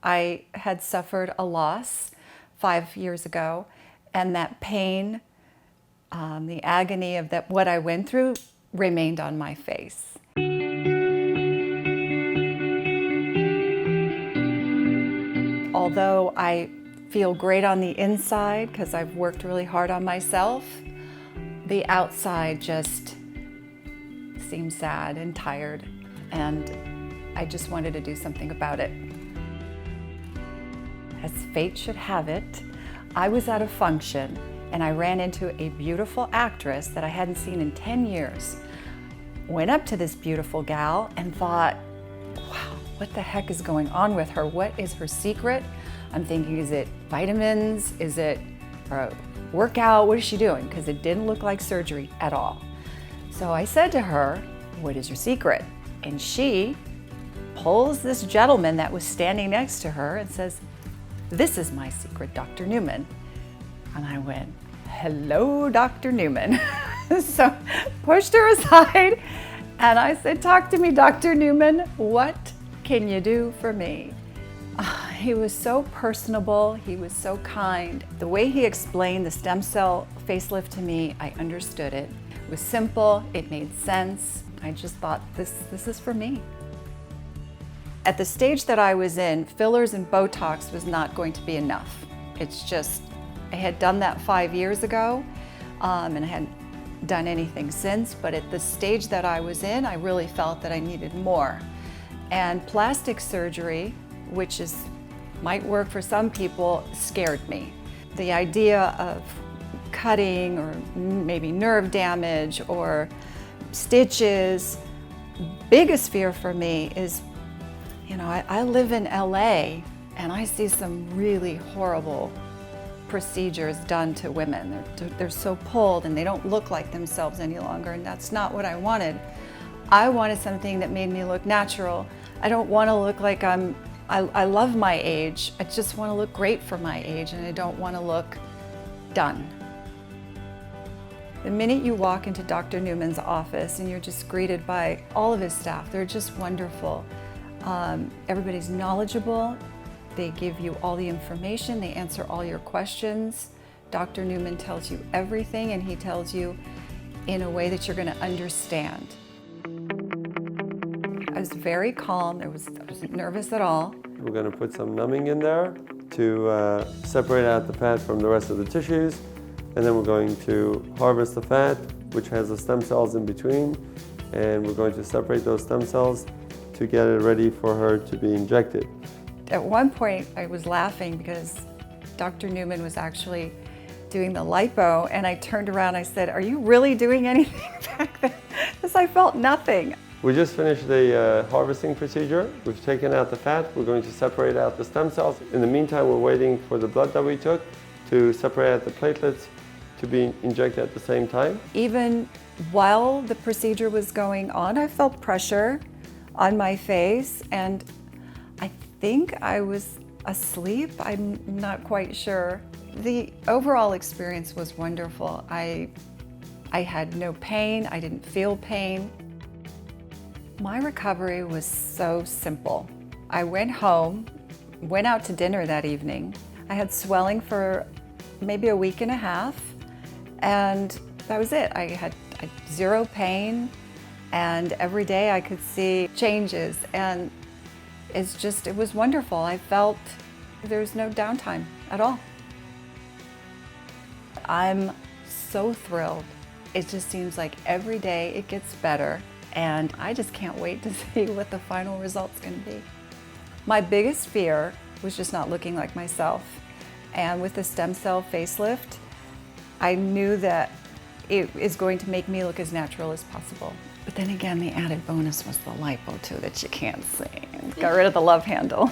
I had suffered a loss 5 years ago, and that pain, the agony of that, what I went through, remained on my face. Although I feel great on the inside because I've worked really hard on myself, the outside just seemed sad and tired, and I just wanted to do something about it. As fate should have it, I was at a function and I ran into a beautiful actress that I hadn't seen in 10 years. Went up to this beautiful gal and thought, wow, what the heck is going on with her? What is her secret? I'm thinking, is it vitamins? Is it a workout? What is she doing? Because it didn't look like surgery at all. So I said to her, what is your secret? And she pulls this gentleman that was standing next to her and says, this is my secret, Dr. Newman. And I went, hello, Dr. Newman. So pushed her aside and I said, talk to me, Dr. Newman. What can you do for me? He was so personable. He was so kind. The way he explained the stem cell facelift to me, I understood it. It was simple. It made sense. I just thought, this is for me. At the stage that I was in, fillers and Botox was not going to be enough. It's just, I had done that 5 years ago, and I hadn't done anything since, but at the stage that I was in, I really felt that I needed more. And plastic surgery, which might work for some people, scared me. The idea of cutting or maybe nerve damage or stitches, biggest fear for me is, I live in LA and I see some really horrible procedures done to women. They're so pulled and they don't look like themselves any longer, and that's not what I wanted. I wanted something that made me look natural. I don't want to look like I love my age. I just want to look great for my age, and I don't want to look done. The minute you walk into Dr. Newman's office and you're just greeted by all of his staff, they're just wonderful. Everybody's knowledgeable. They give you all the information. They answer all your questions. Dr. Newman tells you everything, and he tells you in a way that you're going to understand. I was very calm. I wasn't nervous at all. We're going to put some numbing in there to separate out the fat from the rest of the tissues. And then we're going to harvest the fat, which has the stem cells in between. And we're going to separate those stem cells to get it ready for her to be injected. At one point, I was laughing because Dr. Newman was actually doing the lipo, and I turned around and I said, are you really doing anything back then? Because I felt nothing. We just finished the harvesting procedure. We've taken out the fat. We're going to separate out the stem cells. In the meantime, we're waiting for the blood that we took to separate out the platelets to be injected at the same time. Even while the procedure was going on, I felt pressure on my face, and I think I was asleep. I'm not quite sure. The overall experience was wonderful. I had no pain. I didn't feel pain. My recovery was so simple. I went home, went out to dinner that evening. I had swelling for maybe a week and a half, and that was it. I had zero pain, and every day I could see changes, and it was wonderful. I felt there was no downtime at all. I'm so thrilled. It just seems like every day it gets better, and I just can't wait to see what the final result's going to be. My biggest fear was just not looking like myself, and with the stem cell facelift, I knew that it is going to make me look as natural as possible. But then again, the added bonus was the lipo too that you can't see. Got rid of the love handle.